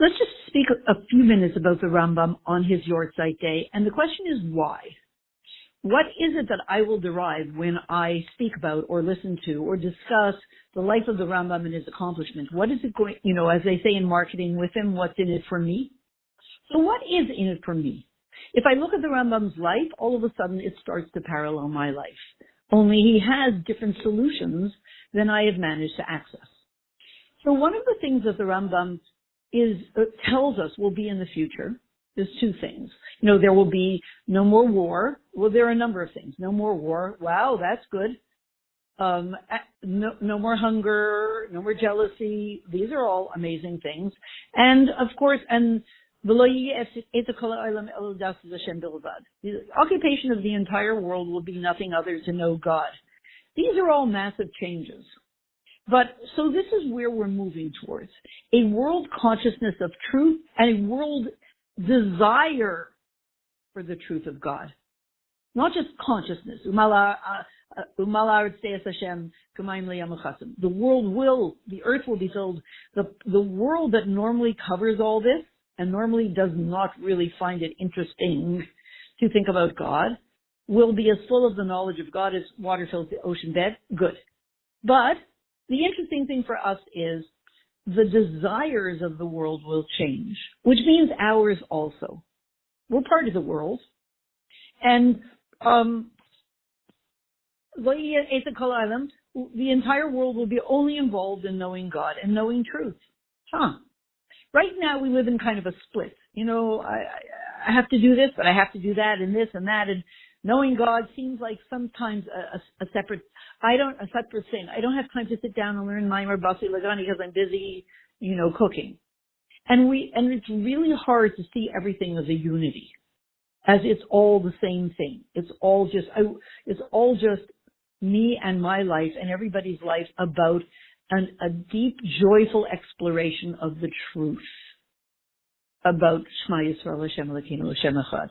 Let's just speak a few minutes about the Rambam on his Yahrtzeit day. And the question is why? What is it that I will derive when I speak about or listen to or discuss the life of the Rambam and his accomplishments? What is it going, as they say in marketing, with him, what's in it for me? So what is in it for me? If I look at the Rambam's life, all of a sudden it starts to parallel my life. Only he has different solutions than I have managed to access. So one of the things that the Rambam tells us will be in the future is two things. There will be no more war. Well, there are a number of things. No more war. Wow, that's good. No more hunger, no more jealousy. These are all amazing things. And of course, the occupation of the entire world will be nothing other to know God. These are all massive changes. But so this is where we're moving towards a world consciousness of truth and a world desire for the truth of God. Not just consciousness. The earth will be filled. The world that normally covers all this and normally does not really find it interesting to think about God will be as full of the knowledge of God as water fills the ocean bed. Good. But the interesting thing for us is the desires of the world will change, which means ours also. We're part of the world. And the entire world will be only involved in knowing God and knowing truth. Right now we live in kind of a split. I have to do this, but I have to do that and this and that. And knowing God seems like sometimes a separate thing. I don't have time to sit down and learn Maimer Basi Lagani because I'm busy, cooking. And it's really hard to see everything as a unity, as it's all the same thing. It's all just me and my life and everybody's life about a deep, joyful exploration of the truth about Shema Yisrael Hashem Elokeinu Hashem Echad,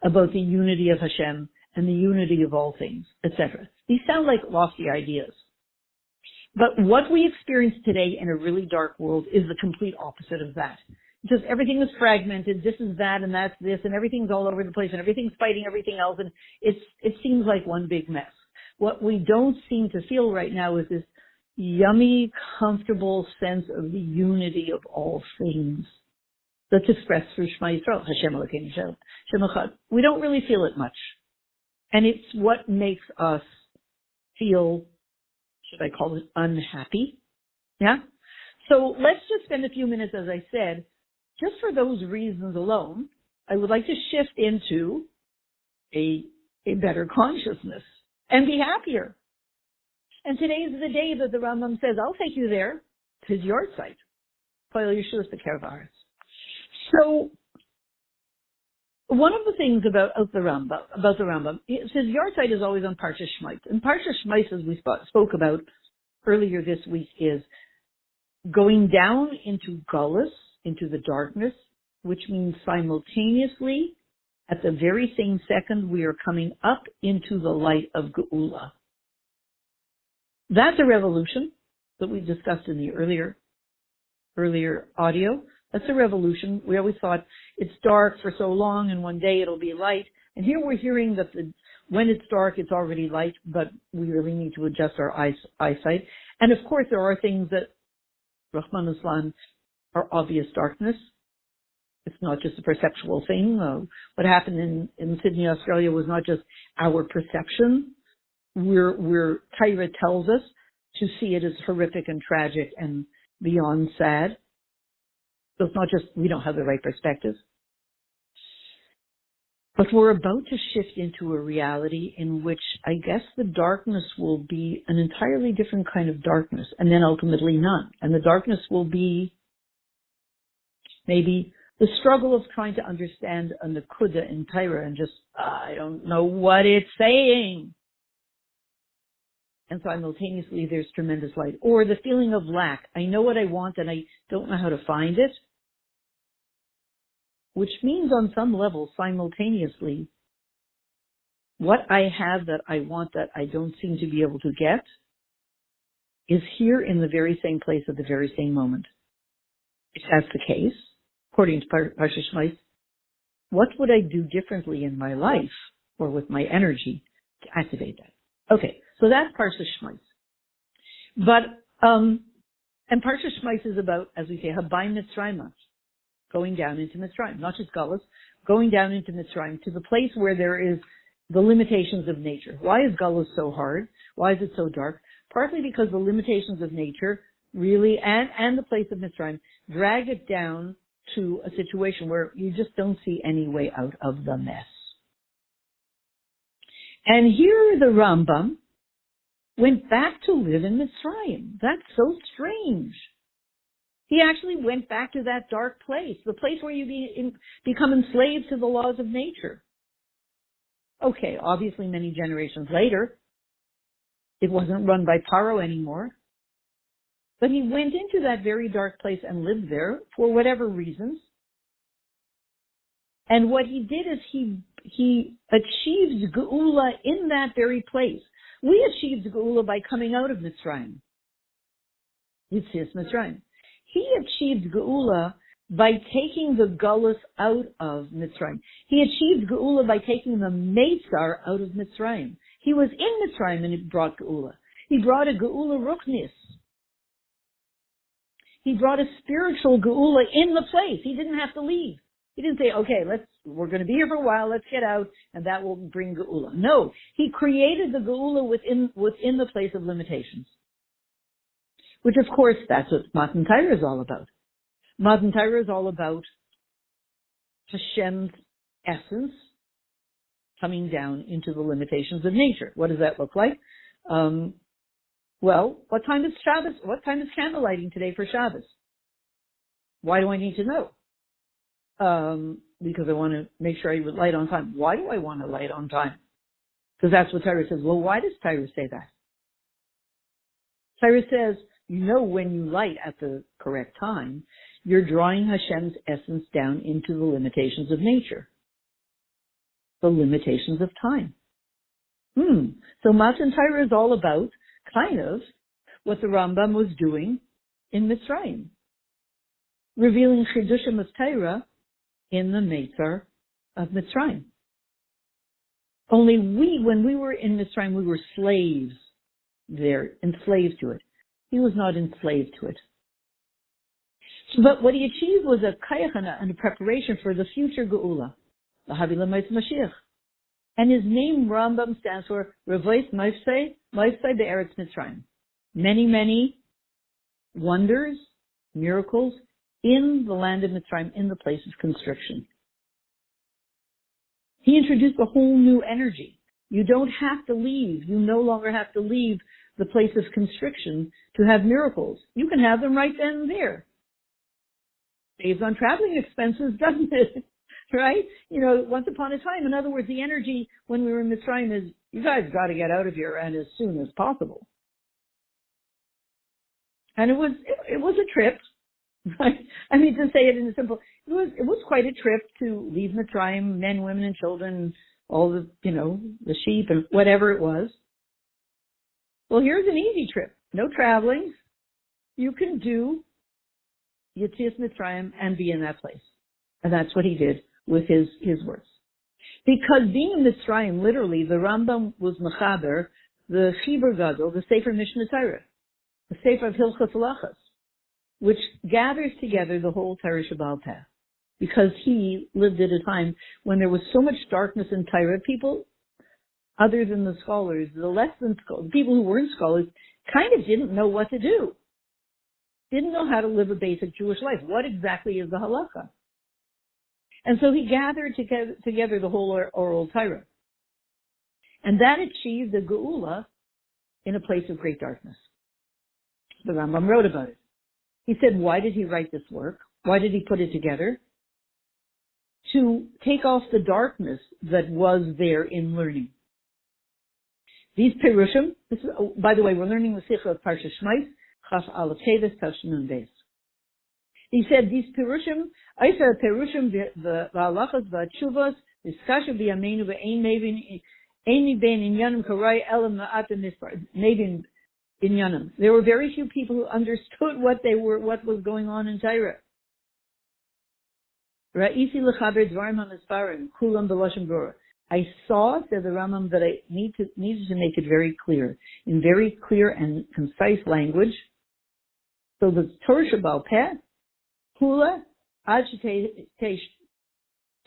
about the unity of Hashem and the unity of all things, etc. These sound like lofty ideas. But what we experience today in a really dark world is the complete opposite of that. Because everything is fragmented, this is that and that's this, and everything's all over the place, and everything's fighting everything else, and it seems like one big mess. What we don't seem to feel right now is this yummy, comfortable sense of the unity of all things that's expressed through Shema Yisrael, Hashem Elokeinu Hashem Echad. We don't really feel it much. And it's what makes us feel, should I call it, unhappy? Yeah? So let's just spend a few minutes, as I said, just for those reasons alone. I would like to shift into a better consciousness and be happier. And today is the day that the Rambam says, I'll take you there to his Yahrtzeit. So one of the things about the Rambam, it says Yahrtzeit is always on Parsha Shmait. And Parsha Shmait, as we spoke about earlier this week, is going down into Gullus, into the darkness, which means simultaneously, at the very same second, we are coming up into the light of Geula. That's a revolution that we discussed in the earlier audio. That's a revolution. We always thought it's dark for so long and one day it'll be light. And here we're hearing that when it's dark, it's already light, but we really need to adjust our eyesight. And of course, there are things that, Rahman Islam, are obvious darkness. It's not just a perceptual thing. What happened in Sydney, Australia was not just our perception. Torah tells us to see it as horrific and tragic and beyond sad. So it's not just we don't have the right perspective. But we're about to shift into a reality in which I guess the darkness will be an entirely different kind of darkness, and then ultimately none. And the darkness will be maybe the struggle of trying to understand a Nakuda in Torah and just, I don't know what it's saying. And simultaneously there's tremendous light. Or the feeling of lack. I know what I want and I don't know how to find it. Which means on some level, simultaneously, what I have that I want that I don't seem to be able to get is here in the very same place at the very same moment. If that's the case, according to Parsha Shmais, what would I do differently in my life or with my energy to activate that? Okay, so that's Parsha Shmais. But, and Parsha Shmais is about, as we say, Habayim Mitzrayim, going down into Mitzrayim, not just Galus, going down into Mitzrayim to the place where there is the limitations of nature. Why is Galus so hard? Why is it so dark? Partly because the limitations of nature really, and the place of Mitzrayim, drag it down to a situation where you just don't see any way out of the mess. And here the Rambam went back to live in Mitzrayim. That's so strange. He actually went back to that dark place, the place where you become enslaved to the laws of nature. Okay, obviously many generations later, it wasn't run by Paro anymore, but he went into that very dark place and lived there for whatever reasons. And what he did is he achieved Geula in that very place. We achieved Geula by coming out of Mitzrayim. Yitzias Mitzrayim. He achieved Geula by taking the Galus out of Mitzrayim. He achieved Geula by taking the Meitzar out of Mitzrayim. He was in Mitzrayim and he brought Geula. He brought a Geula Ruchnis. He brought a spiritual Geula in the place. He didn't have to leave. He didn't say, okay, we're going to be here for a while, let's get out, and that will bring Geula. No, he created the Geula within the place of limitations. Which, of course, that's what Matan Torah is all about. Matan Torah is all about Hashem's essence coming down into the limitations of nature. What does that look like? Well, what time is Shabbos? What time is candle lighting today for Shabbos? Why do I need to know? Because I want to make sure I would light on time. Why do I want to light on time? Because that's what Torah says. Well, why does Torah say that? Torah says, when you light at the correct time, you're drawing Hashem's essence down into the limitations of nature. The limitations of time. So Matan Torah is all about kind of what the Rambam was doing in Mitzrayim. Revealing Chidushim of Torah in the Meitzar of Mitzrayim. Only when we were in Mitzrayim, we were slaves there, enslaved to it. He was not enslaved to it. But what he achieved was a kayachana and a preparation for the future Geula, the Havila Meitz Mashiach. And his name, Rambam, stands for Revois Maifsei Be'eretz Mitzrayim. Many, many wonders, miracles in the land of Mitzrayim, in the place of constriction. He introduced a whole new energy. You don't have to leave. You no longer have to leave the place of constriction to have miracles. You can have them right then and there. Saves on traveling expenses, doesn't it? Right? Once upon a time. In other words, the energy when we were in Mitzrayim is, you guys got to get out of here and as soon as possible. And it was a trip. Right? I mean, to say it in a simple, it was quite a trip to leave Mitzrayim, men, women, and children, all the, the sheep and whatever it was. Well, here's an easy trip. No traveling. You can do Yitzias Mitzrayim and be in that place. And that's what he did with his words. Because being in Mitzrayim, literally, the Rambam was Mechaber, the Chibur Gadol, the Sefer Mishnah Torah, the Sefer of Hilchos Halachos, which gathers together the whole Torah Shabbal Peh. Because he lived at a time when there was so much darkness in Torah, people, other than the scholars, the less than scholars, people who weren't scholars, kind of didn't know what to do. Didn't know how to live a basic Jewish life. What exactly is the halacha? And so he gathered together the whole oral Torah. And that achieved the Geula in a place of great darkness. The Rambam wrote about it. He said, why did he write this work? Why did he put it together? To take off the darkness that was there in learning. These Perushim, by the way, we're learning the Sikha of Parsha Shmais, Chaf Aleph Teves, Tavshinun Beis. He said, these Perushim, I said Perushim, the Halachas, the Tshuvos, the Skasha B'Yameinu, Ve'ein Meben Inyanim Karai Elam Ma'atim Meben Inyanim. There were very few people who understood what was going on in Torah. Ra'isi l'chaber dvarim ha'misparim kulam b'lashon brura. I saw, said the Rambam, that I needed to make it very clear, in very clear and concise language. So the Torah Shabbal Peh, Kula, Ad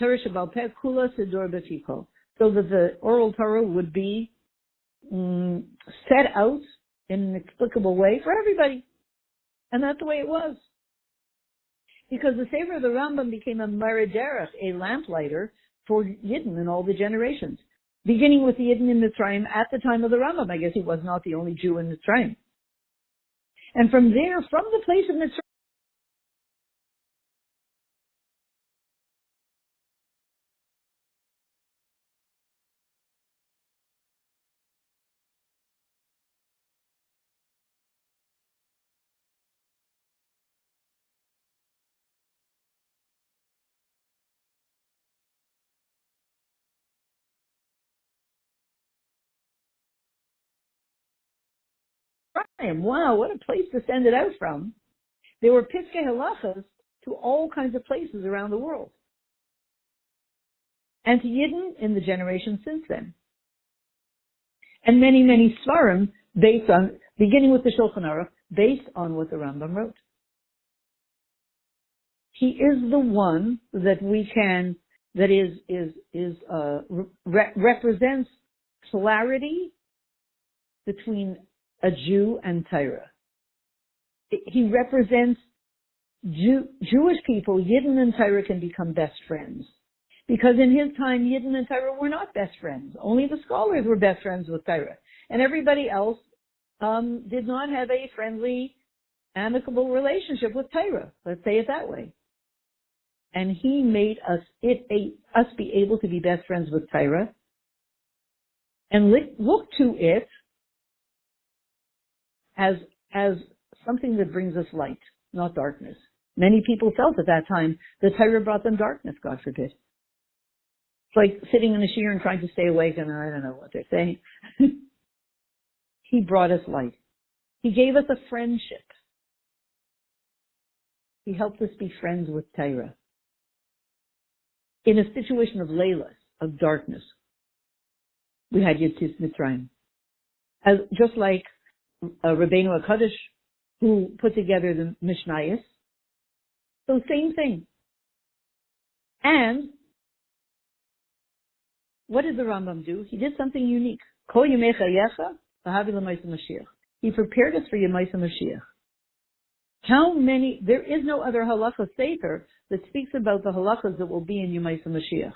Torah Shabbal Peh, Kula Sidor B'Fiko. So that the oral Torah would be set out in an explicable way for everybody. And that's the way it was. Because the Sefer of the Rambam became a Mariderech, a lamplighter, for Yidden in all the generations. Beginning with the Yidden in Mitzrayim at the time of the Rambam. I guess he was not the only Jew in Mitzrayim. And from there, from the place of Mitzrayim, wow, what a place to send it out from. There were Piskei Halachas to all kinds of places around the world. And to Yidden in the generations since then. And many, many Svarim based on, beginning with the Shulchan Aruch, based on what the Rambam wrote. He is the one that we can, that represents clarity between a Jew and Torah. He represents Jewish people. Yidden and Torah can become best friends. Because in his time, Yidden and Torah were not best friends. Only the scholars were best friends with Torah. And everybody else did not have a friendly, amicable relationship with Torah. Let's say it that way. And he made us be able to be best friends with Torah and look to it as something that brings us light, not darkness. Many people felt at that time the Torah brought them darkness, God forbid. It's like sitting in a shiur and trying to stay awake and I don't know what they're saying. He brought us light. He gave us a friendship. He helped us be friends with Torah. In a situation of leilas, of darkness, we had Yahrtzeit Mitzrayim. Just like Rabbeinu HaKadosh, who put together the Mishnayos. So same thing. And what did the Rambam do? He did something unique. Kol Yemei Chayecha v'havi l'maisa Mashiach. He prepared us for Yemaisa Mashiach. There is no other halacha sefer that speaks about the halachas that will be in Yemaisa Mashiach.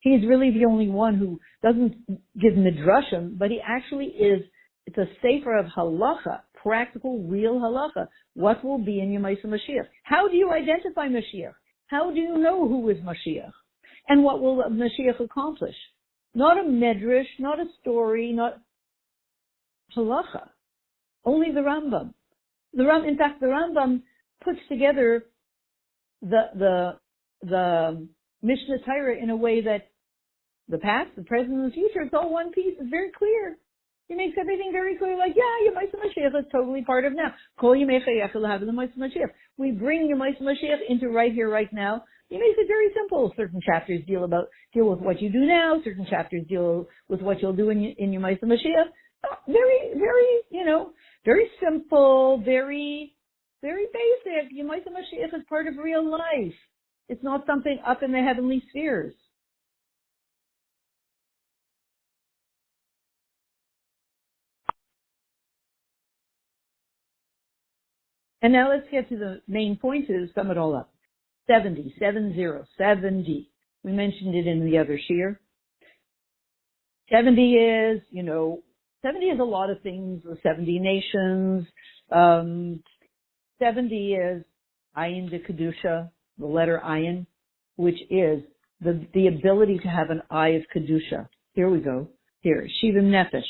He's really the only one who doesn't give midrashim, but he actually is. It's a sefer of halacha, practical, real halacha. What will be in Yemaisa Mashiach? How do you identify Mashiach? How do you know who is Mashiach? And what will Mashiach accomplish? Not a medrash, not a story, not halacha. Only the Rambam. In fact, the Rambam puts together the Mishnah Torah in a way that the past, the present, and the future, it's all one piece. It's very clear. He makes everything very clear, like, yeah, Yemaisa Mashiach is totally part of now. Kol Yemei Chayecha l'havi l'maisa Mashiach. We bring Yemaisa Mashiach into right here, right now. He makes it very simple. Certain chapters deal with what you do now. Certain chapters deal with what you'll do in Yemaisa Mashiach. Very, very, very simple, very, very basic. Yemaisa Mashiach is part of real life. It's not something up in the heavenly spheres. And now let's get to the main point to sum it all up. 70. We mentioned it in the other shiur. 70 is, 70 is a lot of things, the 70 nations. 70 is Ayin de Kedusha, the letter Ayin, which is the ability to have an eye of Kedusha. Here we go. Here, Shivim Nefesh.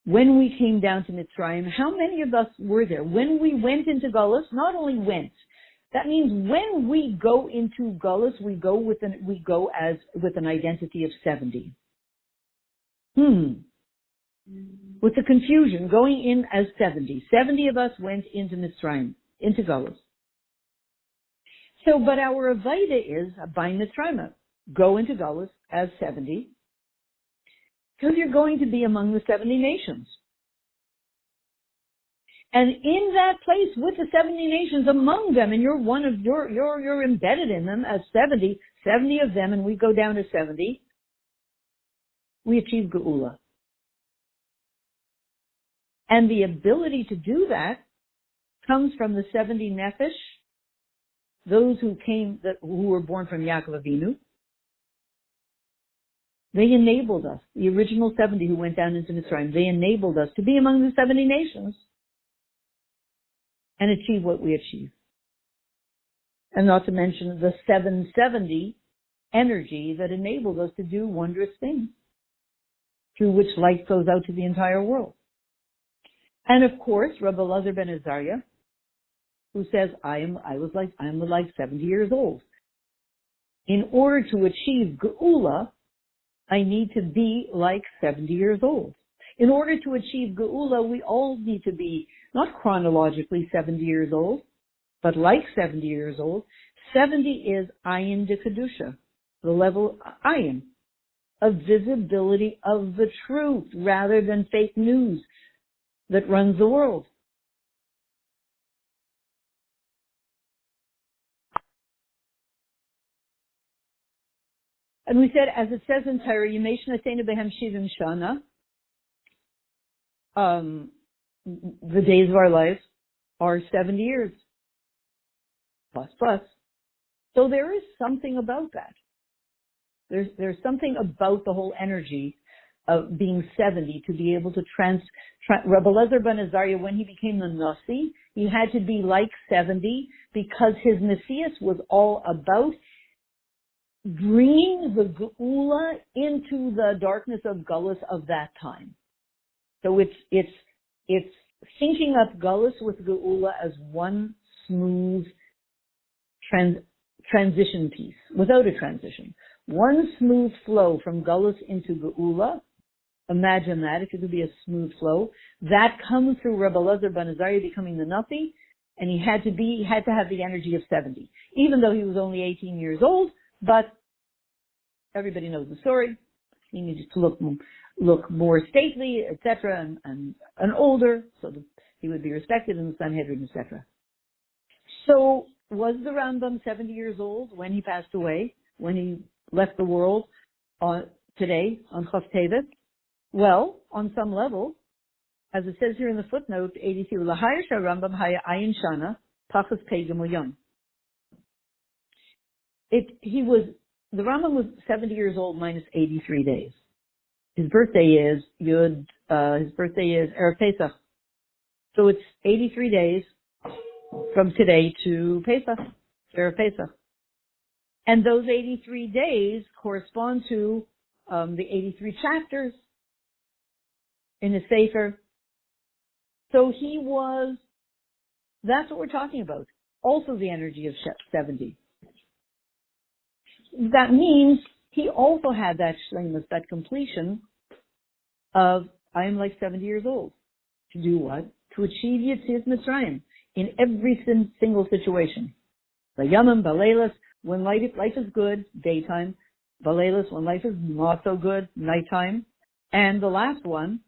When we came down to Mitzrayim, how many of us were there? When we went into Galus, not only went, that means when we go into Galus, we go with an identity of 70. With the confusion, going in as 70. 70 of us went into Mitzrayim, into Galus. So, but our Avaida is Abayin Mitzrayim. Go into Galus as 70, because you're going to be among the 70 nations. And in that place with the 70 nations among them, and you're one of you're embedded in them as 70 of them, and we go down to 70, we achieve Geula. And the ability to do that comes from the 70 Nefesh, those who were born from Yaakov Avinu. They enabled us, the original 70 who went down into Mitzrayim, they enabled us to be among the 70 nations and achieve what we achieve. And not to mention the 770 energy that enabled us to do wondrous things, through which light goes out to the entire world. And of course, Rabbi Elazar ben Azariah, who says, I'm like 70 years old. In order to achieve Geula, I need to be like 70 years old. In order to achieve Geula, we all need to be not chronologically 70 years old, but like 70 years old. 70 is Ayin de Kedusha, the level Ayin, of visibility of the truth rather than fake news that runs the world. And we said, as it says in Torah, Yemeshna Seina Behem Shivim Shana, the days of our life are 70 years, plus. So there is something about that. There's something about the whole energy of being 70 to be able to Rabbi Elazar ben Azariah, when he became the Nasi, he had to be like 70 because his Messias was all about bringing the Geula into the darkness of Gullus of that time. So it's syncing up Gullus with Geula as one smooth transition piece, without a transition. One smooth flow from Gullus into Geula. Imagine that, if it could be a smooth flow. That comes through Rabbi Elazar ben Azariah becoming the Nasi, and he had to have the energy of 70, even though he was only 18 years old. But everybody knows the story. He needed to look more stately, etc., and older, so that he would be respected in the Sanhedrin, etc. So, was the Rambam 70 years old when he passed away, when he left the world today on Chaf Teves? Well, on some level, as it says here in the footnote 82, L'hayar Rambam haya ayin shana pachas pegam uyam. The Rambam was 70 years old minus 83 days. His birthday is Erev Pesach. So it's 83 days from today to Pesach, Erev Pesach. And those 83 days correspond to the 83 chapters in his Sefer. So that's what we're talking about. Also the energy of 70. That means he also had that shleimus, that completion of, I am like 70 years old. To do what? To achieve Yetzias Mitzrayim in every single situation. Vayamim, Baleilas, when life is good, daytime. Baleilas, when life is not so good, nighttime. And the last one,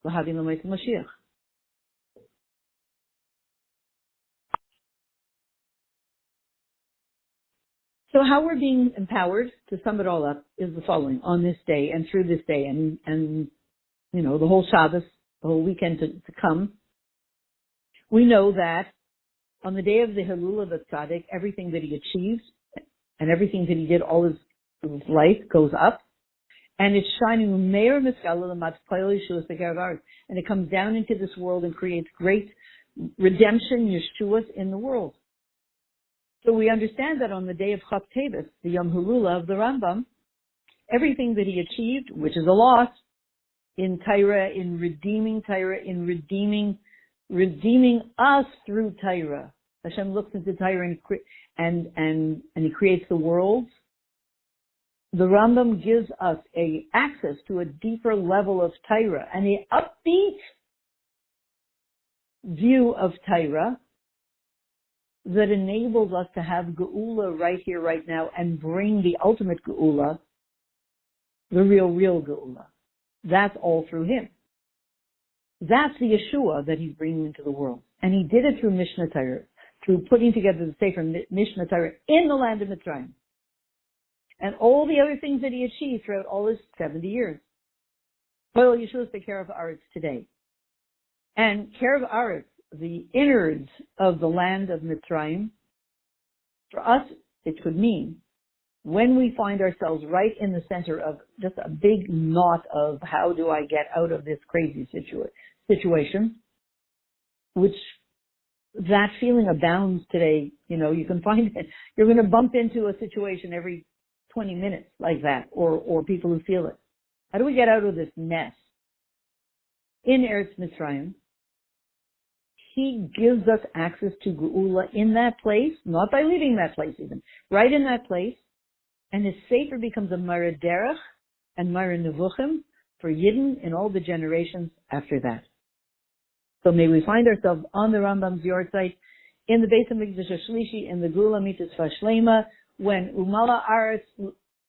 L'havim l'moed Mashiach. So how we're being empowered, to sum it all up, is the following: on this day and through this day and the whole Shabbos, the whole weekend to come, we know that on the day of the Hilul of the Tzaddik, everything that he achieved and everything that he did all his life goes up, and it's shining Meir Miskala L'Matpayel Yeshuas B'Karav, and it comes down into this world and creates great redemption, Yeshuas in the world. So we understand that on the day of Chaf Teves, the Yom Hulula of the Rambam, everything that he achieved, which is a loss, in Torah, in redeeming Torah, in redeeming us through Torah. Hashem looks into Torah and he creates the world. The Rambam gives us access to a deeper level of Torah and an upbeat view of Torah that enables us to have Geula right here, right now, and bring the ultimate Geula, the real Geula. That's all through him. That's the Yeshua that he's bringing into the world. And he did it through Mishnah Torah, through putting together the Sefer Mishnah Torah in the land of Mitzrayim. And all the other things that he achieved throughout all his 70 years. Well, Yeshua's the Kerev Aretz today. And Kerev Aretz, the innards of the land of Mitzrayim, for us, it could mean when we find ourselves right in the center of just a big knot of how do I get out of this crazy situation, which that feeling abounds today. You can find it. You're going to bump into a situation every 20 minutes like that, or people who feel it. How do we get out of this mess? In Eretz Mitzrayim, he gives us access to Geula in that place, not by leaving that place even, right in that place, and his Sefer becomes a Mara Derech and Mara Nevuchim for Yidden in all the generations after that. So may we find ourselves on the Rambam's Yahrtzeit, in the Beis HaMikdash Shlishi, in the Geula Mitzvah Shlema, when Umala Aretz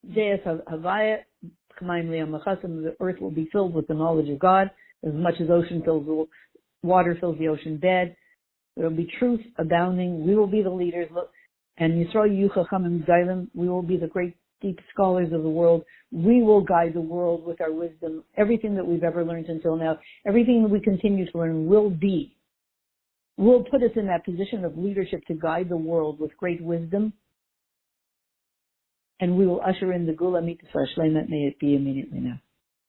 Deis Havaya K'mayim Liam Lechasim, the earth will be filled with the knowledge of God, as much as water fills the ocean bed. There will be truth abounding. We will be the leaders. And Yisrael Yuchachamim Gailim, we will be the great deep scholars of the world. We will guide the world with our wisdom. Everything that we've ever learned until now, everything that we continue to learn will put us in that position of leadership to guide the world with great wisdom. And we will usher in the Geula Mitzvah Shleima. May it be immediately now.